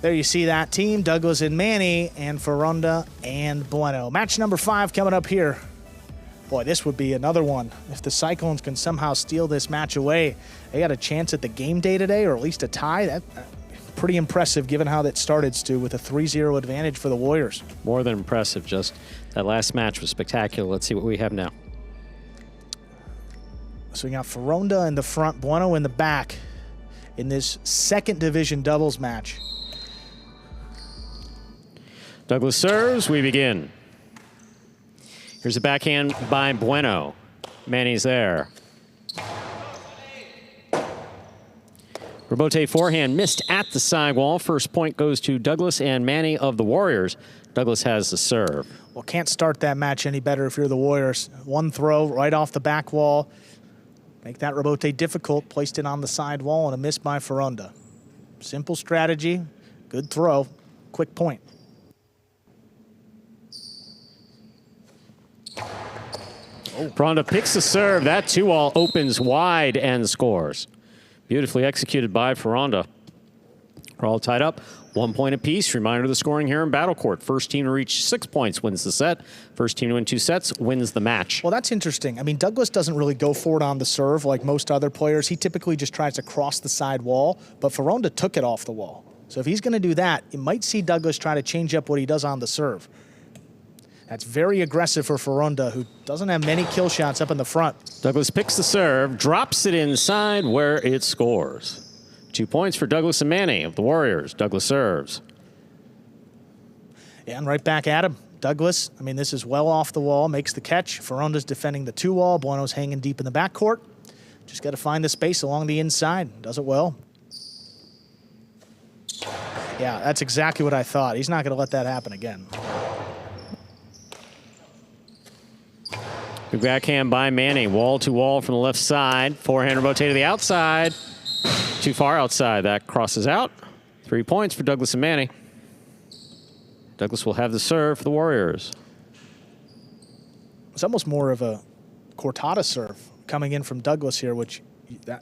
There you see that team, Douglas and Manny, and Foronda and Bueno. Match number 5 coming up here. Boy, this would be another one. If the Cyclones can somehow steal this match away, they got a chance at the game day today, or at least a tie. That's pretty impressive given how that started, Stu, with a 3-0 advantage for the Warriors. More than impressive, just that last match was spectacular. Let's see what we have now. So we got Foronda in the front, Bueno in the back in this second division doubles match. Douglas serves, we begin. Here's a backhand by Bueno. Manny's there. Rebote forehand missed at the sidewall. First point goes to Douglas and Manny of the Warriors. Douglas has the serve. Well, can't start that match any better if you're the Warriors. One throw right off the back wall. Make that rebote difficult. Placed it on the side wall and a miss by Foronda. Simple strategy. Good throw. Quick point. Foronda picks the serve. That 2-all opens wide and scores. Beautifully executed by Foronda. We're all tied up. 1 point apiece. Reminder of the scoring here in Battle Court. First team to reach 6 points wins the set. First team to win 2 sets wins the match. Well, that's interesting. I mean, Douglas doesn't really go for it on the serve like most other players. He typically just tries to cross the side wall, but Foronda took it off the wall. So if he's going to do that, you might see Douglas try to change up what he does on the serve. That's very aggressive for Foronda, who doesn't have many kill shots up in the front. Douglas picks the serve, drops it inside where it scores. 2 points for Douglas and Manny of the Warriors. Douglas serves. Yeah, and right back at him. Douglas, I mean, this is well off the wall, makes the catch. Foronda's defending the 2-wall. Bueno's hanging deep in the backcourt. Just got to find the space along the inside. Does it well. Yeah, that's exactly what I thought. He's not going to let that happen again. Good backhand by Manny. Wall to wall from the left side. Forehand rebote to the outside. Too far outside. That crosses out. 3 points for Douglas and Manny. Douglas will have the serve for the Warriors. It's almost more of a cortada serve coming in from Douglas here, which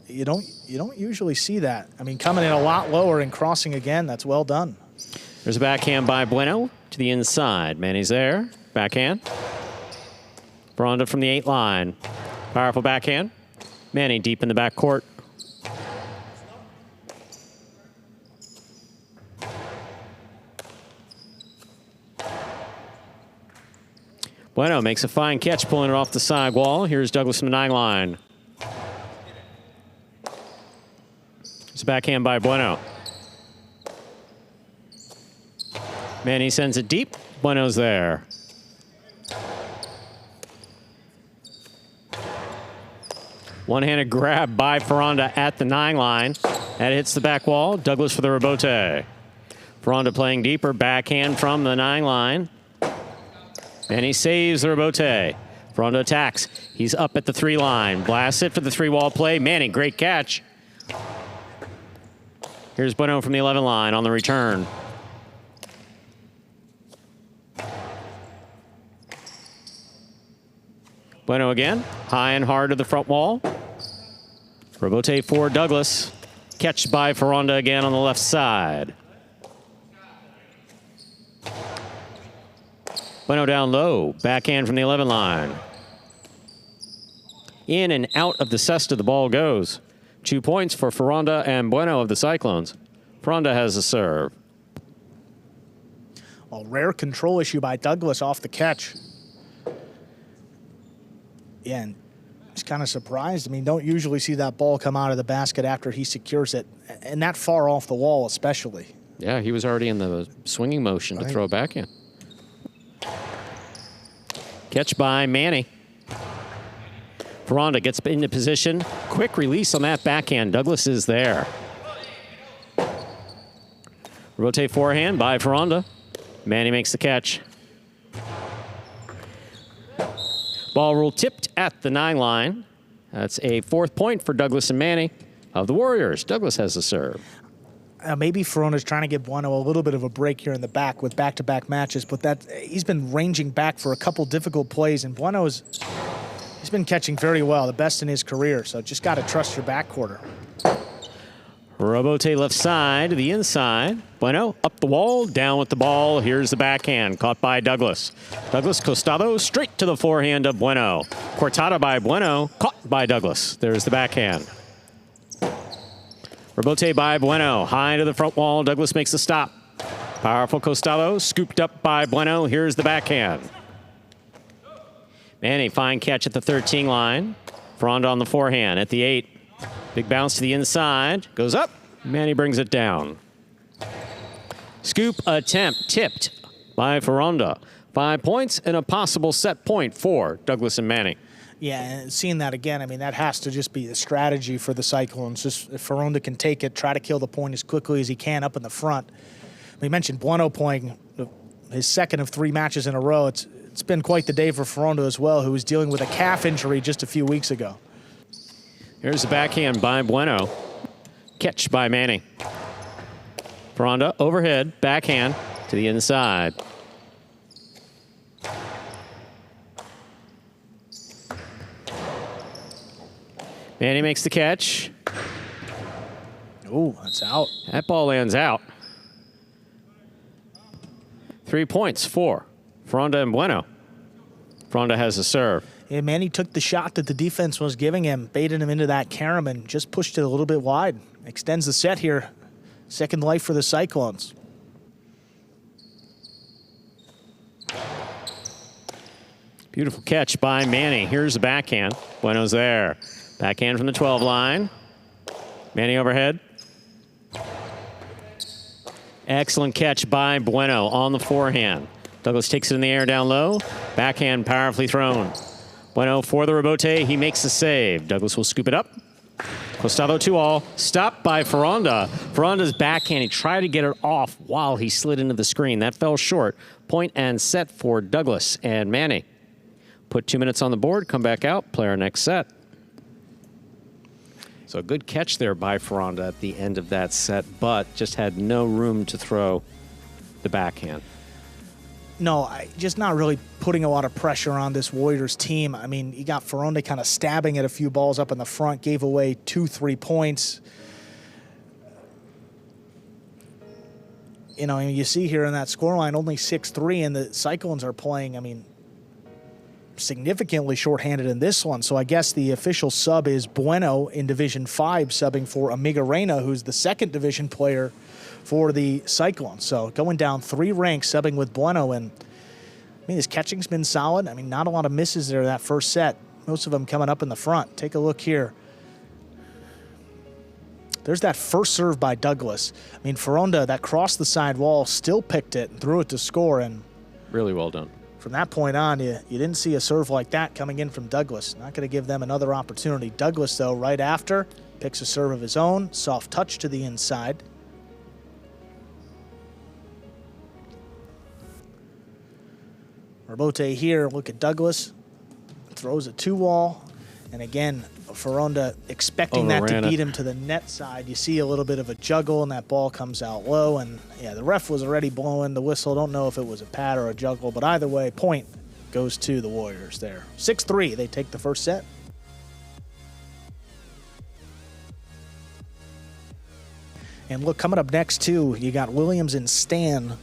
you don't usually see that. I mean, coming in a lot lower and crossing again, that's well done. There's a backhand by Bueno to the inside. Manny's there. Backhand. Foronda from the 8 line. Powerful backhand. Manny deep in the backcourt. Bueno makes a fine catch, pulling it off the side wall. Here's Douglas from the 9 line. It's a backhand by Bueno. Manny sends it deep. Bueno's there. One-handed grab by Foronda at the 9 line. That hits the back wall. Douglas for the rebote. Foronda playing deeper. Backhand from the 9 line. And he saves the rebote. Foronda attacks. He's up at the 3 line. Blasts it for the 3-wall play. Manny, great catch. Here's Bueno from the 11 line on the return. Bueno again. High and hard to the front wall. Rebote for Douglas. Catch by Foronda again on the left side. Bueno down low. Backhand from the 11 line. In and out of the cesta the ball goes. 2 points for Foronda and Bueno of the Cyclones. Foronda has the serve. Well, rare control issue by Douglas off the catch. Yeah, and just kind of surprised. I mean, don't usually see that ball come out of the basket after he secures it, and that far off the wall especially. Yeah, he was already in the swinging motion to throw it back in. Catch by Manny. Foronda gets into position. Quick release on that backhand. Douglas is there. Rotate forehand by Foronda. Manny makes the catch. Ball rule tipped at the 9 line. That's a 4th point for Douglas and Manny of the Warriors. Douglas has the serve. Maybe Foronda's trying to give Bueno a little bit of a break here in the back with back-to-back matches, but he's been ranging back for a couple difficult plays, and he's been catching very well, the best in his career, so just got to trust your backcourter. Robote left side to the inside. Bueno up the wall, down with the ball. Here's the backhand, caught by Douglas. Douglas Costado straight to the forehand of Bueno. Cortada by Bueno, caught by Douglas. There's the backhand. Robote by Bueno, high to the front wall. Douglas makes the stop. Powerful Costado, scooped up by Bueno. Here's the backhand. Manny, fine catch at the 13 line. Foronda on the forehand at the 8. Big bounce to the inside. Goes up. Manny brings it down. Scoop attempt tipped by Foronda. 5 points and a possible set point for Douglas and Manny. Yeah, and seeing that again, I mean, that has to just be the strategy for the Cyclones. Just if Foronda can take it, try to kill the point as quickly as he can up in the front. We mentioned Bueno playing his second of 3 matches in a row. It's been quite the day for Foronda as well, who was dealing with a calf injury just a few weeks ago. Here's the backhand by Bueno. Catch by Manny. Foronda overhead, backhand to the inside. Manny makes the catch. Ooh, that's out. That ball lands out. 3 points for Foronda and Bueno. Foronda has the serve. Yeah, Manny took the shot that the defense was giving him, baited him into that carom, and just pushed it a little bit wide. Extends the set here. Second life for the Cyclones. Beautiful catch by Manny. Here's the backhand. Bueno's there. Backhand from the 12 line. Manny overhead. Excellent catch by Bueno on the forehand. Douglas takes it in the air down low. Backhand powerfully thrown. Bueno for the rebote. He makes the save. Douglas will scoop it up. Costado 2-all. Stopped by Foronda. Foronda's backhand. He tried to get it off while he slid into the screen. That fell short. Point and set for Douglas and Manny. Put 2 minutes on the board. Come back out. Play our next set. So a good catch there by Foronda at the end of that set, but just had no room to throw the backhand. No, just not really putting a lot of pressure on this Warriors team. I mean, you got Foronda kind of stabbing at a few balls up in the front, gave away 2-3 points. You know, you see here in that scoreline only 6-3, and the Cyclones are playing, I mean, significantly shorthanded in this one. So I guess the official sub is Bueno in Division 5, subbing for Amiga Reina, who's the second division player for the Cyclones. So going down 3 ranks, subbing with Bueno. And I mean, his catching's been solid. I mean, not a lot of misses there that first set. Most of them coming up in the front. Take a look here. There's that first serve by Douglas. I mean, Foronda, that crossed the side wall, still picked it and threw it to score. And really well done. From that point on, you didn't see a serve like that coming in from Douglas. Not going to give them another opportunity. Douglas, though, right after, picks a serve of his own. Soft touch to the inside. Robote here, look at Douglas. Throws a 2-wall. And again, Foronda expecting that to beat him to the net side. You see a little bit of a juggle, and that ball comes out low. And, yeah, the ref was already blowing the whistle. Don't know if it was a pad or a juggle, but either way, point goes to the Warriors there. 6-3, they take the first set. And look, coming up next, too, you got Williams and Stan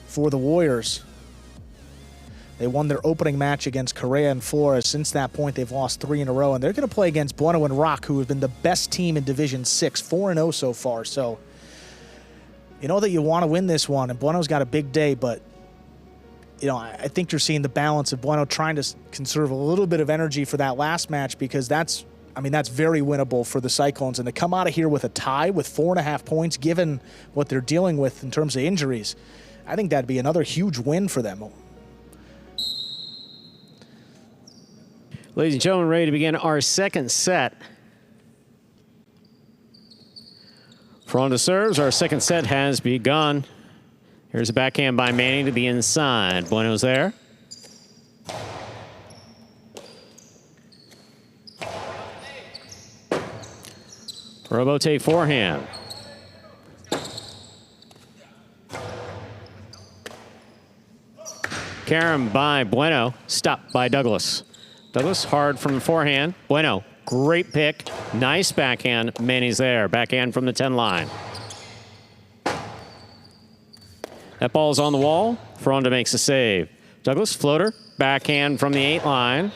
for the Warriors. They won their opening match against Correa and Flores. Since that point, they've lost 3 in a row, and they're going to play against Bueno and Rock, who have been the best team in Division 6, 4-0 so far. So you know that you want to win this one, and Bueno's got a big day, but you know, I think you're seeing the balance of Bueno trying to conserve a little bit of energy for that last match, because that's very winnable for the Cyclones. And to come out of here with a tie with 4.5 points, given what they're dealing with in terms of injuries, I think that'd be another huge win for them. Ladies and gentlemen, ready to begin our second set. Foronda serves. Our second set has begun. Here's a backhand by Manny to the inside. Bueno's there. Robote forehand. Carom by Bueno. Stopped by Douglas. Douglas hard from the forehand. Bueno, great pick. Nice backhand. Manny's there. Backhand from the 10 line. That ball's on the wall. Foronda makes a save. Douglas, floater. Backhand from the 8 line.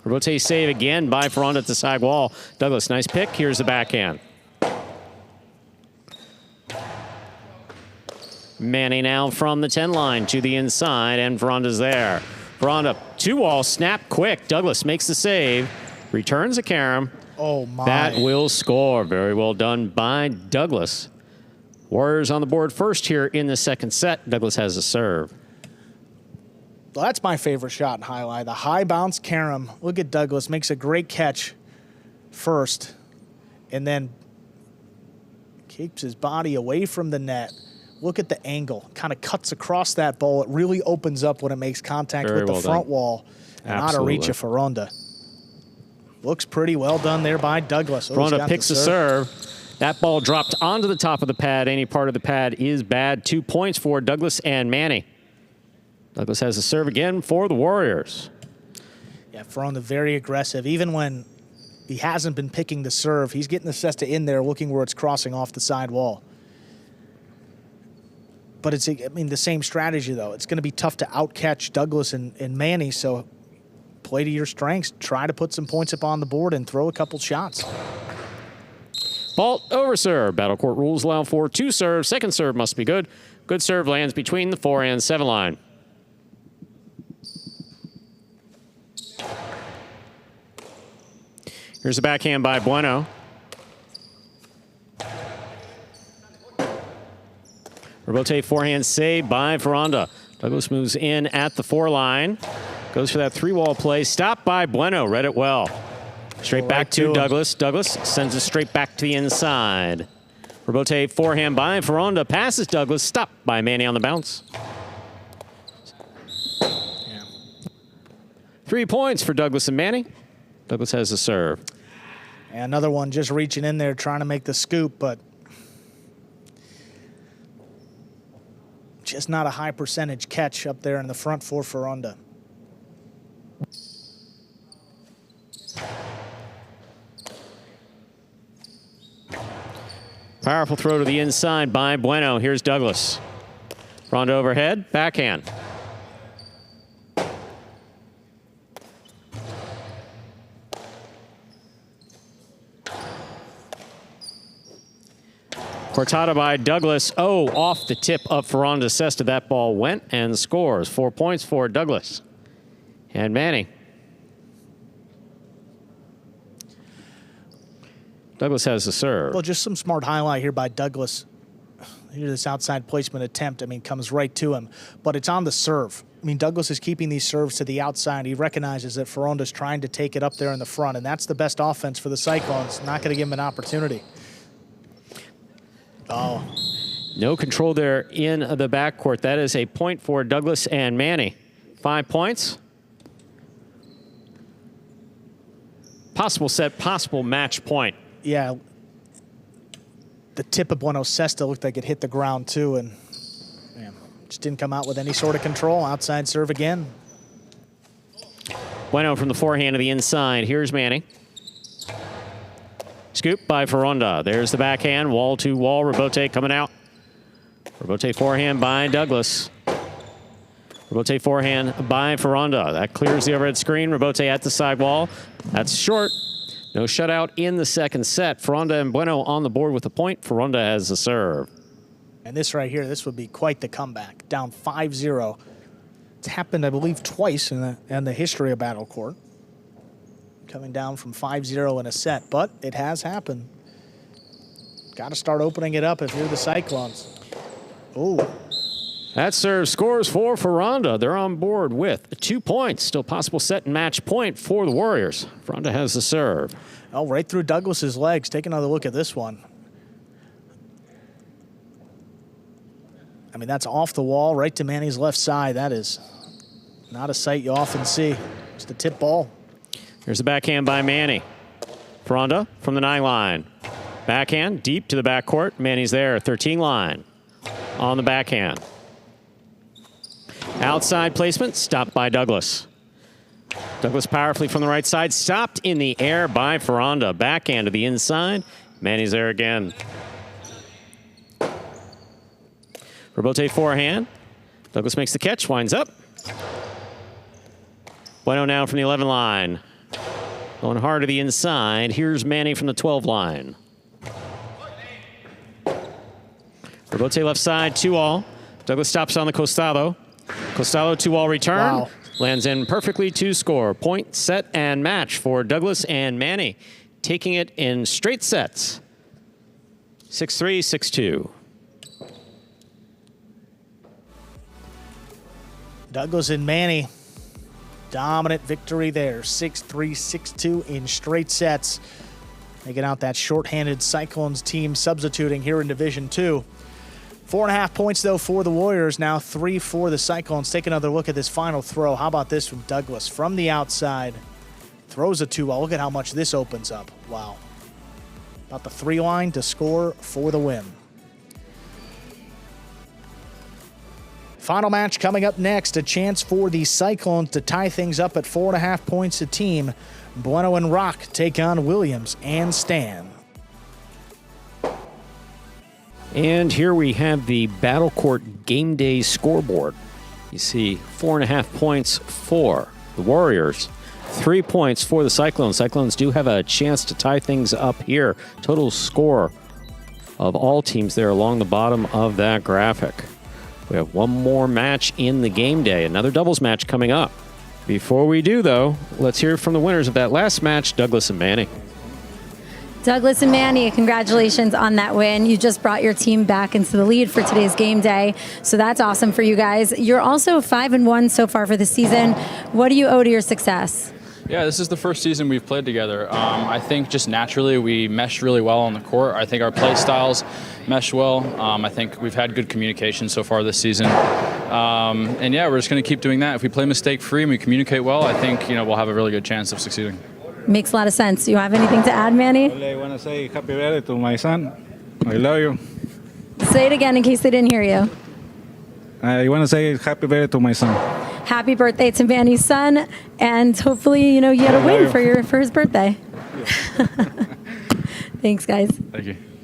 Rebote save again by Foronda at the side wall. Douglas, nice pick. Here's the backhand. Manny now from the 10 line to the inside, and Foronda's there. Foronda, 2-wall, snap quick. Douglas makes the save. Returns a carom. Oh, my. That will score. Very well done by Douglas. Warriors on the board first here in the second set. Douglas has a serve. Well, that's my favorite shot in highlight. The high bounce carom. Look at Douglas. Makes a great catch first. And then keeps his body away from the net. Look at the angle. Kind of cuts across that ball. It really opens up when it makes contact with the front wall. And out of reach of Foronda. Looks pretty well done there by Douglas. Foronda picks the serve. That ball dropped onto the top of the pad. Any part of the pad is bad. 2 points for Douglas and Manny. Douglas has a serve again for the Warriors. Yeah, Foronda very aggressive. Even when he hasn't been picking the serve, he's getting the cesta in there, looking where it's crossing off the side wall. But it's, I mean, the same strategy, though. It's going to be tough to outcatch Douglas and Manny, so play to your strengths. Try to put some points up on the board and throw a couple shots. Fault over serve. Battle court rules allow for 2 serves. Second serve must be good. Good serve lands between the 4 and 7 line. Here's a backhand by Bueno. Rebote forehand save by Foronda. Douglas moves in at the 4 line. Goes for that 3-wall play. Stopped by Bueno. Read it well. Straight back to Douglas. Douglas sends it straight back to the inside. Rebote forehand by Foronda. Passes Douglas. Stopped by Manny on the bounce. Yeah. 3 points for Douglas and Manny. Douglas has the serve. And another one just reaching in there trying to make the scoop, but just not a high percentage catch up there in the front for Foronda. Powerful throw to the inside by Bueno. Here's Douglas. Foronda overhead, backhand. Cortada by Douglas. Oh, off the tip of Foronda's cesta. That ball went and scores. 4 points for Douglas. And Manny. Douglas has the serve. Well, just some smart highlight here by Douglas. Here's this outside placement attempt. I mean, comes right to him. But it's on the serve. I mean, Douglas is keeping these serves to the outside. He recognizes that Foronda's trying to take it up there in the front, and that's the best offense for the Cyclones. Not going to give him an opportunity. Oh. No control there in the backcourt. That is a point for Douglas and Manny. 5 points. Possible set, possible match point. Yeah. The tip of Bueno's cesta looked like it hit the ground, too, and man, just didn't come out with any sort of control. Outside serve again. Bueno from the forehand to the inside. Here's Manny. Scoop by Foronda. There's the backhand. Wall to wall. Rebote coming out. Rebote forehand by Douglas. Rebote forehand by Foronda. That clears the overhead screen. Rebote at the side wall. That's short. No shutout in the second set. Foronda and Bueno on the board with a point. Foronda has the serve. And this right here, this would be quite the comeback. Down 5-0. It's happened, I believe, twice in the history of Battle Court. Coming down from 5-0 in a set, but it has happened. Got to start opening it up if you're the Cyclones. Oh. That serve scores for Foronda. They're on board with 2 points. Still possible set and match point for the Warriors. Foronda has the serve. Oh, right through Douglas's legs. Take another look at this one. I mean, that's off the wall, right to Manny's left side. That is not a sight you often see. It's the tip ball. Here's the backhand by Manny. Foronda from the 9 line. Backhand deep to the backcourt. Manny's there, 13 line on the backhand. Outside placement, stopped by Douglas. Douglas powerfully from the right side. Stopped in the air by Foronda. Backhand to the inside. Manny's there again. Rebote forehand. Douglas makes the catch, winds up. Bueno now from the 11 line. Going hard to the inside. Here's Manny from the 12 line. Rebote left side, 2-all. Douglas stops on the costado. Costado 2-all return. Wow. Lands in perfectly to score. Point, set, and match for Douglas and Manny. Taking it in straight sets. 6-3, 6-2. Douglas and Manny, dominant victory there. 6-3, 6-2 in straight sets. Making out that shorthanded Cyclones team substituting here in Division 2. 4.5 points, though, for the Warriors. Now 3 for the Cyclones. Take another look at this final throw. How about this from Douglas? From the outside, throws a 2-ball. Look at how much this opens up. Wow. About the 3 line to score for the win. Final match coming up next. A chance for the Cyclones to tie things up at 4.5 points a team. Bueno and Rock take on Williams and Stan. And here we have the Battle Court Game Day scoreboard. You see 4.5 points for the Warriors, 3 points for the Cyclones. Cyclones do have a chance to tie things up here. Total score of all teams there along the bottom of that graphic. We have one more match in the game day, another doubles match coming up. Before we do, though, let's hear from the winners of that last match, Douglas and Manny. Douglas and Manny, congratulations on that win. You just brought your team back into the lead for today's game day, so that's awesome for you guys. You're also 5-1 so far for the season. What do you owe to your success? Yeah, this is the first season we've played together. I think just naturally we mesh really well on the court. I think our play styles mesh well. I think we've had good communication so far this season. And yeah, we're just going to keep doing that. If we play mistake-free and we communicate well, I think we'll have a really good chance of succeeding. Makes a lot of sense. Do you have anything to add, Manny? I want to say happy birthday to my son. I love you. Say it again in case they didn't hear you. I want to say happy birthday to my son. Happy birthday to Manny's son, and hopefully, you get a win for his birthday. Thanks, guys. Thank you.